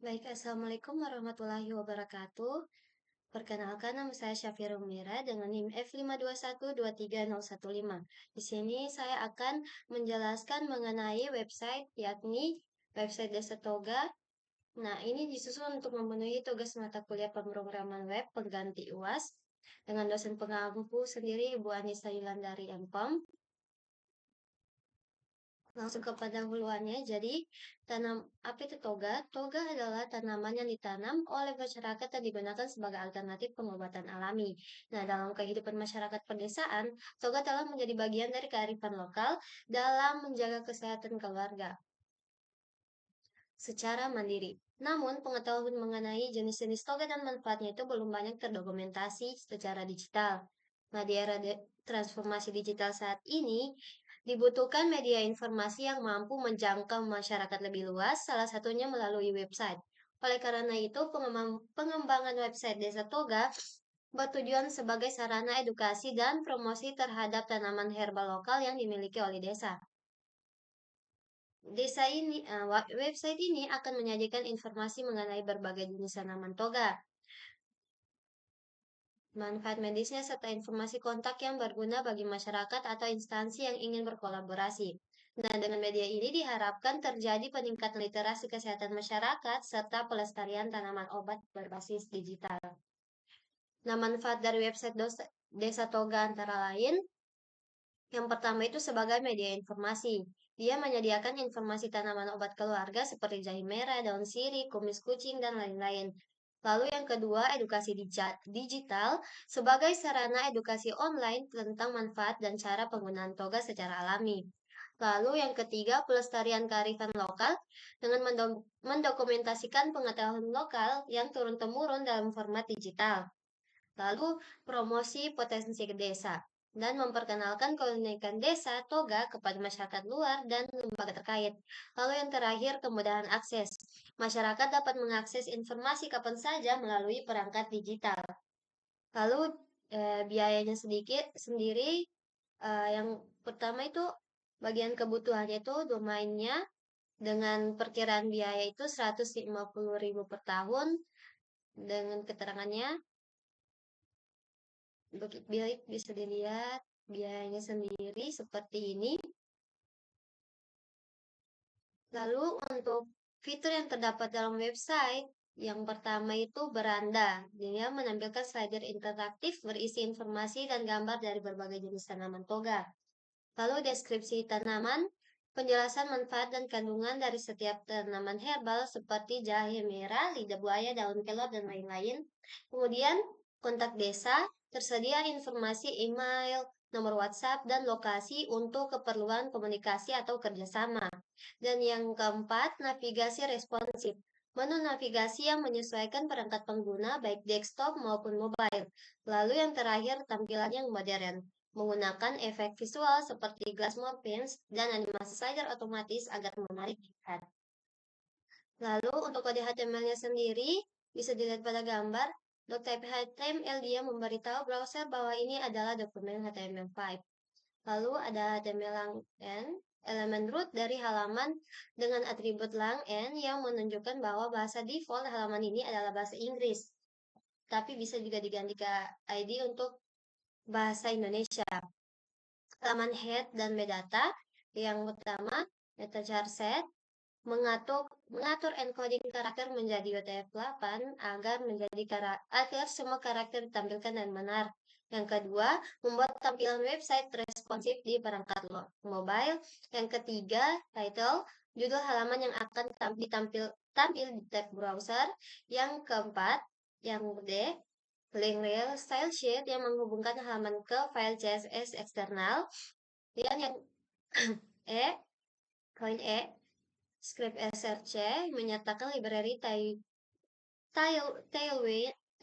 Baik, Assalamualaikum warahmatullahi wabarakatuh. Perkenalkan, nama saya Syafira Mira dengan NIM F521231015. Di sini saya akan menjelaskan mengenai website, yakni website Desa Toga. Nah, ini disusun untuk memenuhi tugas mata kuliah pemrograman web pengganti UAS dengan dosen pengampu sendiri Ibu Anissa Yulandari MPom. Langsung kepada huluannya. Jadi, apa itu toga? Toga adalah tanaman yang ditanam oleh masyarakat dan digunakan sebagai alternatif pengobatan alami. Nah, dalam kehidupan masyarakat pedesaan, toga telah menjadi bagian dari kearifan lokal dalam menjaga kesehatan keluarga secara mandiri. Namun, pengetahuan mengenai jenis-jenis toga dan manfaatnya itu belum banyak terdokumentasi secara digital. Nah, di era transformasi digital saat ini, dibutuhkan media informasi yang mampu menjangkau masyarakat lebih luas, salah satunya melalui website. Oleh karena itu, pengembangan website Desa Toga bertujuan sebagai sarana edukasi dan promosi terhadap tanaman herbal lokal yang dimiliki oleh desa. Website ini akan menyajikan informasi mengenai berbagai jenis tanaman toga, manfaat medisnya, serta informasi kontak yang berguna bagi masyarakat atau instansi yang ingin berkolaborasi. Nah, dengan media ini diharapkan terjadi peningkatan literasi kesehatan masyarakat serta pelestarian tanaman obat berbasis digital. Nah, manfaat dari website Desa Toga antara lain, yang pertama itu sebagai media informasi. Dia menyediakan informasi tanaman obat keluarga seperti jahe merah, daun sirih, kumis kucing, dan lain-lain. Lalu yang kedua, edukasi digital sebagai sarana edukasi online tentang manfaat dan cara penggunaan toga secara alami. Lalu yang ketiga, pelestarian kearifan lokal dengan mendokumentasikan pengetahuan lokal yang turun-temurun dalam format digital. Lalu promosi potensi desa dan memperkenalkan keunikan desa toga kepada masyarakat luar dan lembaga terkait. Lalu yang terakhir, kemudahan akses. Masyarakat dapat mengakses informasi kapan saja melalui perangkat digital. Lalu biayanya sendiri, yang pertama itu bagian kebutuhannya itu domainnya dengan perkiraan biaya itu 150.000 per tahun. Dengan keterangannya, baik, bisa dilihat biayanya sendiri seperti ini. Lalu untuk fitur yang terdapat dalam website, yang pertama itu beranda. Dia menampilkan slider interaktif berisi informasi dan gambar dari berbagai jenis tanaman toga. Lalu deskripsi tanaman, penjelasan manfaat dan kandungan dari setiap tanaman herbal seperti jahe merah, lidah buaya, daun kelor, dan lain-lain. Kemudian kontak desa, tersedia informasi email, nomor WhatsApp, dan lokasi untuk keperluan komunikasi atau kerjasama. Dan yang keempat, navigasi responsif. Menu navigasi yang menyesuaikan perangkat pengguna baik desktop maupun mobile. Lalu yang terakhir, tampilan yang modern menggunakan efek visual seperti glass motions dan animasi slider otomatis agar menarik dilihat. Lalu untuk kode HTML-nya sendiri bisa dilihat pada gambar. Type HTML dia memberitahu browser bahwa ini adalah dokumen HTML5. Lalu ada HTML lang n, elemen root dari halaman dengan atribut lang n yang menunjukkan bahwa bahasa default halaman ini adalah bahasa Inggris. Tapi bisa juga diganti ke ID untuk bahasa Indonesia. Halaman head dan metadata. Yang pertama, metachar set mengatur encoding karakter menjadi UTF-8 agar semua karakter ditampilkan dan benar. Yang kedua, membuat tampilan website responsif di perangkat mobile. Yang ketiga, title, judul halaman yang akan tampil di tab browser. Yang keempat, yang D, link reel style sheet yang menghubungkan halaman ke file CSS eksternal. Dan yang poin E, script src menyatakan library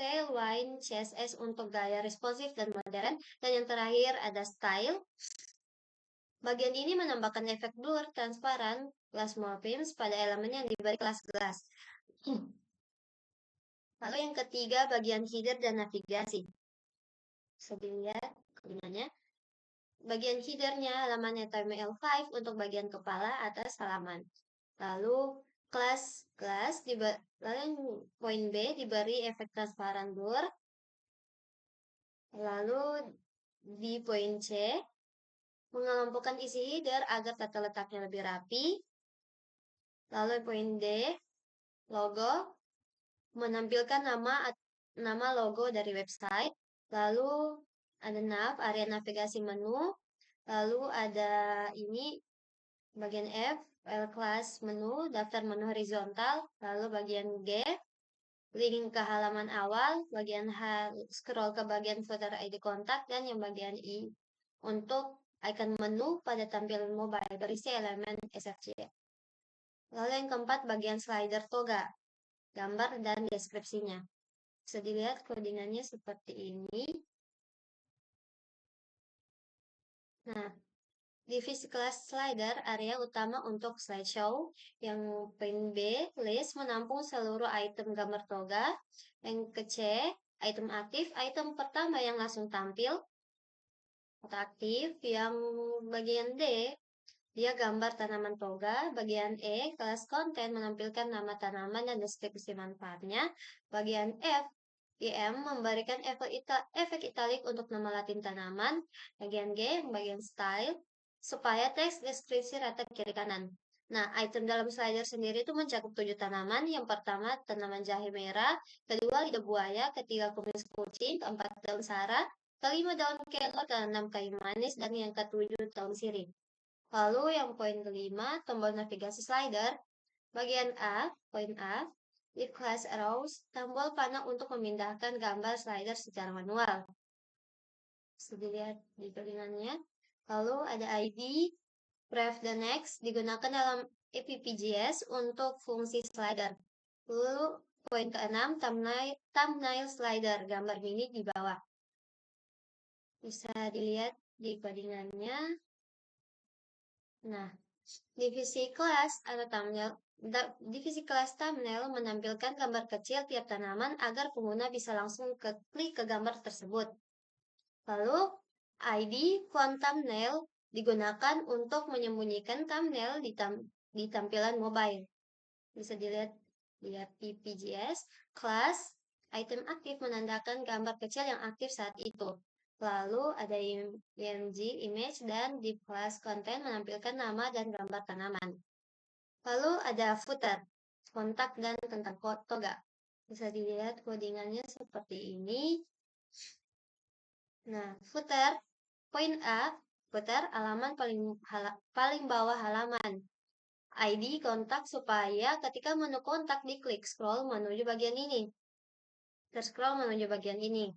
Tailwind CSS untuk gaya responsif dan modern. Dan yang terakhir ada style. Bagian ini menambahkan efek blur transparan glass morphemes pada elemen yang diberi kelas gelas. Lalu yang ketiga, bagian header dan navigasi. Bisa dilihat kegunaannya. Bagian headernya halaman HTML5 untuk bagian kepala atas halaman. Lalu Kelas lalu poin B diberi efek transparan blur. Lalu di poin C mengelompokkan isi header agar tata letaknya lebih rapi. Lalu poin D logo menampilkan nama logo dari website. Lalu ada nav, area navigasi menu. Lalu ada ini bagian F, file class menu, daftar menu horizontal. Lalu bagian G, link ke halaman awal. Bagian H, scroll ke bagian footer ID kontak. Dan yang bagian I, untuk icon menu pada tampilan mobile berisi elemen SVG. Lalu yang keempat, bagian slider toga, gambar dan deskripsinya. Bisa dilihat codingannya seperti ini. Nah, divisi kelas slider, area utama untuk slideshow. Yang poin B, list menampung seluruh item gambar toga. Yang ke C, item aktif, item pertama yang langsung tampil atau aktif. Yang bagian D, dia gambar tanaman toga. Bagian E, kelas konten menampilkan nama tanaman dan deskripsi manfaatnya. Bagian F, IM memberikan efek italik untuk nama latin tanaman. Bagian G, bagian style, supaya teks deskripsi rata kiri kanan. Nah, item dalam slider sendiri itu mencakup 7 tanaman. Yang pertama, tanaman jahe merah. Kedua, lidah buaya. Ketiga, kumis kucing. Keempat, daun sara. Kelima, daun kelor. Keenam, kayu manis. Dan yang ketujuh, daun sirih. Lalu yang poin kelima, tombol navigasi slider. Bagian A, poin A, di kelas arrows, tombol panah untuk memindahkan gambar slider secara manual. Bisa dilihat di piringannya. Lalu ada ID, Brave the Next, digunakan dalam APPGS untuk fungsi slider. Lalu poin ke-6, thumbnail slider, gambar mini di bawah. Bisa dilihat di codingannya. Nah, divisi kelas atau thumbnail. Divisi kelas thumbnail menampilkan gambar kecil tiap tanaman agar pengguna bisa langsung klik ke gambar tersebut. Lalu, ID font thumbnail digunakan untuk menyembunyikan thumbnail di tampilan mobile. Bisa dilihat di PPGS. Kelas item aktif menandakan gambar kecil yang aktif saat itu. Lalu ada img, image, dan di kelas konten menampilkan nama dan gambar tanaman. Lalu ada footer, kontak dan tentang toga. Bisa dilihat codingannya seperti ini. Nah, footer, poin A, footer halaman paling bawah halaman. ID kontak supaya ketika menu kontak diklik scroll menuju bagian ini. Terscroll menuju bagian ini.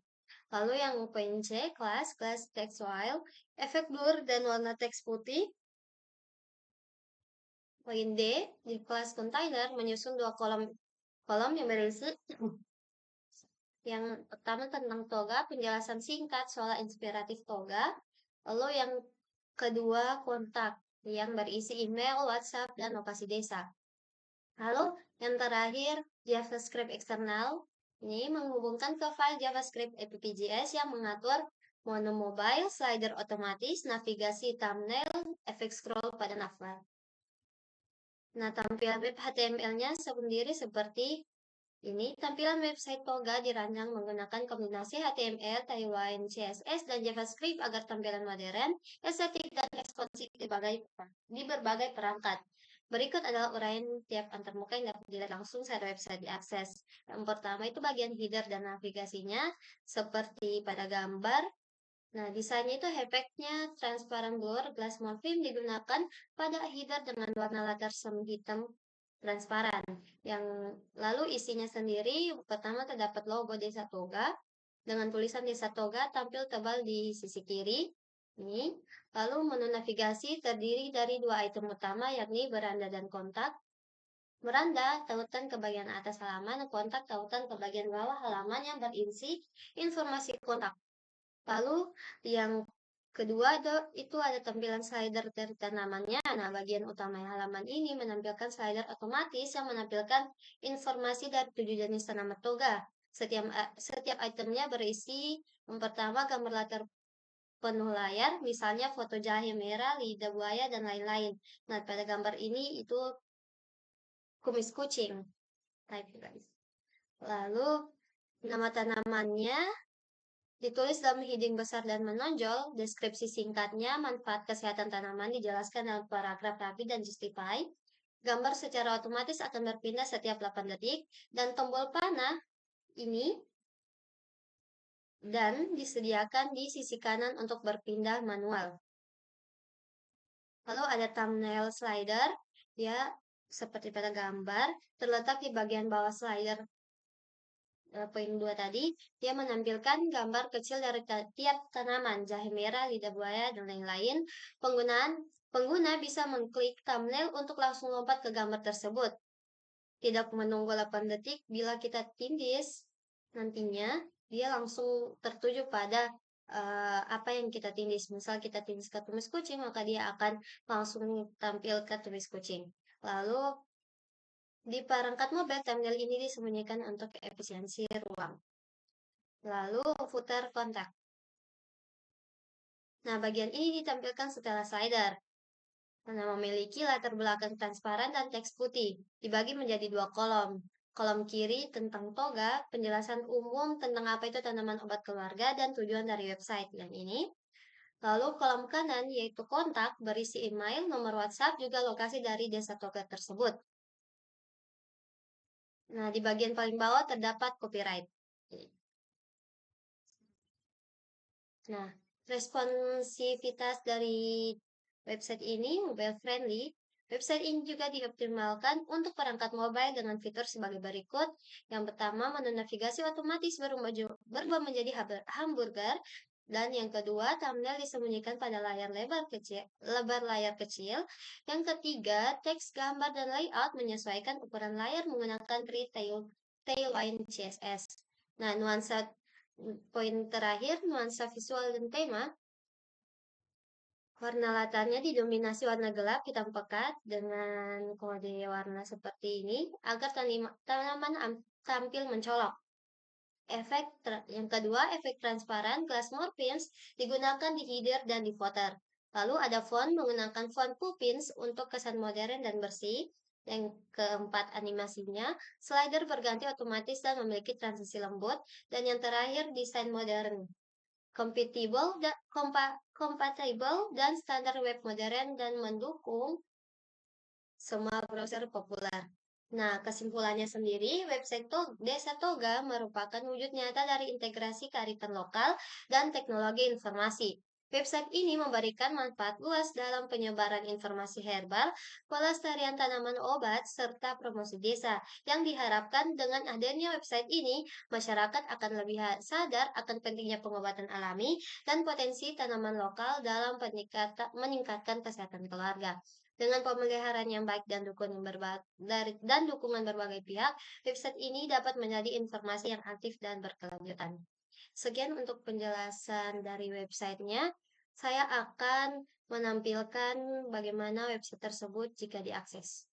Lalu yang poin C, kelas text while, efek blur dan warna teks putih. Poin D, di kelas container menyusun 2 kolom yang berisi yang pertama tentang toga, penjelasan singkat soal inspiratif toga. Lalu yang kedua kontak yang berisi email, WhatsApp, dan lokasi desa. Lalu yang terakhir JavaScript eksternal. Ini menghubungkan ke file JavaScript APPJS yang mengatur menu mobile, slider otomatis, navigasi thumbnail, efek scroll pada navbar. Nah, tampilan web HTML-nya sendiri seperti ini. Tampilan website Toga dirancang menggunakan kombinasi HTML, Tailwind, CSS, dan JavaScript agar tampilan modern, estetik, dan responsif di berbagai perangkat. Berikut adalah uraian tiap antarmuka yang dapat dilihat langsung saat website diakses. Yang pertama itu bagian header dan navigasinya, seperti pada gambar. Nah, desainnya itu efeknya transparan blur, glass morphing digunakan pada header dengan warna latar semu hitam transparan. Yang lalu isinya sendiri, pertama terdapat logo Desa Toga dengan tulisan Desa Toga tampil tebal di sisi kiri. Ini. Lalu menu navigasi terdiri dari 2 item utama yakni beranda dan kontak. Beranda tautan ke bagian atas halaman, kontak tautan ke bagian bawah halaman yang berisi informasi kontak. Lalu yang kedua itu ada tampilan slider dari tanamannya. Nah, bagian utama halaman ini menampilkan slider otomatis yang menampilkan informasi dari 7 jenis tanaman toga. Setiap itemnya berisi yang pertama gambar latar penuh layar, misalnya foto jahe merah, lidah buaya, dan lain-lain. Nah, pada gambar ini itu kumis kucing. Type guys. Lalu nama tanamannya ditulis dalam heading besar dan menonjol, deskripsi singkatnya, manfaat kesehatan tanaman dijelaskan dalam paragraf rapi dan justify. Gambar secara otomatis akan berpindah setiap 8 detik, dan tombol panah ini dan disediakan di sisi kanan untuk berpindah manual. Lalu ada thumbnail slider, ya seperti pada gambar, terletak di bagian bawah slider. Poin 2 tadi, dia menampilkan gambar kecil dari tiap tanaman, jahe merah, lidah buaya, dan lain-lain. Pengguna bisa mengklik thumbnail untuk langsung lompat ke gambar tersebut. Tidak menunggu 8 detik, bila kita tindis, nantinya dia langsung tertuju pada apa yang kita tindis. Misal kita tindis ke tumis kucing, maka dia akan langsung tampil ke tumis kucing. Lalu di perangkat mobil, thumbnail ini disembunyikan untuk efisiensi ruang. Lalu footer kontak. Nah, bagian ini ditampilkan setelah slider. Karena memiliki latar belakang transparan dan teks putih, dibagi menjadi 2 kolom. Kolom kiri tentang toga, penjelasan umum tentang apa itu tanaman obat keluarga dan tujuan dari website yang ini. Lalu kolom kanan yaitu kontak, berisi email, nomor WhatsApp, juga lokasi dari desa toga tersebut. Nah, di bagian paling bawah terdapat copyright. Nah, responsivitas dari website ini mobile friendly. Website ini juga dioptimalkan untuk perangkat mobile dengan fitur sebagai berikut. Yang pertama, menu navigasi otomatis berubah menjadi hamburger. Dan yang kedua, thumbnail disembunyikan pada lebar layar kecil. Yang ketiga, teks, gambar, dan layout menyesuaikan ukuran layar menggunakan Tailwind CSS. Nah, poin terakhir, nuansa visual dan tema. Warna latarnya didominasi warna gelap hitam pekat dengan kode warna seperti ini agar tanaman tampil mencolok. Yang kedua, efek transparan glass Morphins digunakan di header dan di footer. Lalu ada font menggunakan font Puffins untuk kesan modern dan bersih. Yang keempat, animasinya, slider berganti otomatis dan memiliki transisi lembut. Dan yang terakhir, desain modern, kompatibel dan standar web modern dan mendukung semua browser populer. Nah, kesimpulannya sendiri, website Desa Toga merupakan wujud nyata dari integrasi kearifan lokal dan teknologi informasi. Website ini memberikan manfaat luas dalam penyebaran informasi herbal, pelestarian tanaman obat, serta promosi desa. Yang diharapkan dengan adanya website ini, masyarakat akan lebih sadar akan pentingnya pengobatan alami dan potensi tanaman lokal dalam meningkatkan kesehatan keluarga. Dengan pemeliharaan yang baik dan dukungan berbagai pihak, website ini dapat menjadi informasi yang aktif dan berkelanjutan. Sekian untuk penjelasan dari websitenya. Saya akan menampilkan bagaimana website tersebut jika diakses.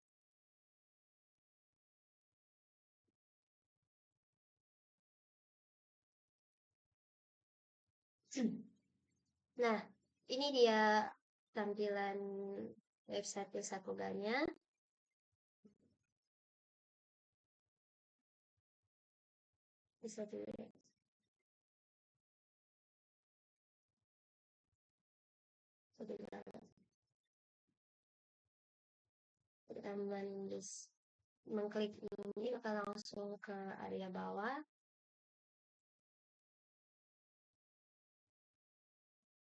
Nah, ini dia tampilan website Desa Toganya. Bisa dilihat. Kita mengklik ini akan langsung ke area bawah.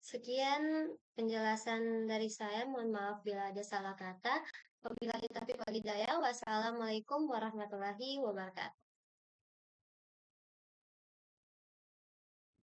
Sekian penjelasan dari saya. Mohon maaf bila ada salah kata. Wabillahi taufiq wal hidayah. Wassalamualaikum warahmatullahi wabarakatuh.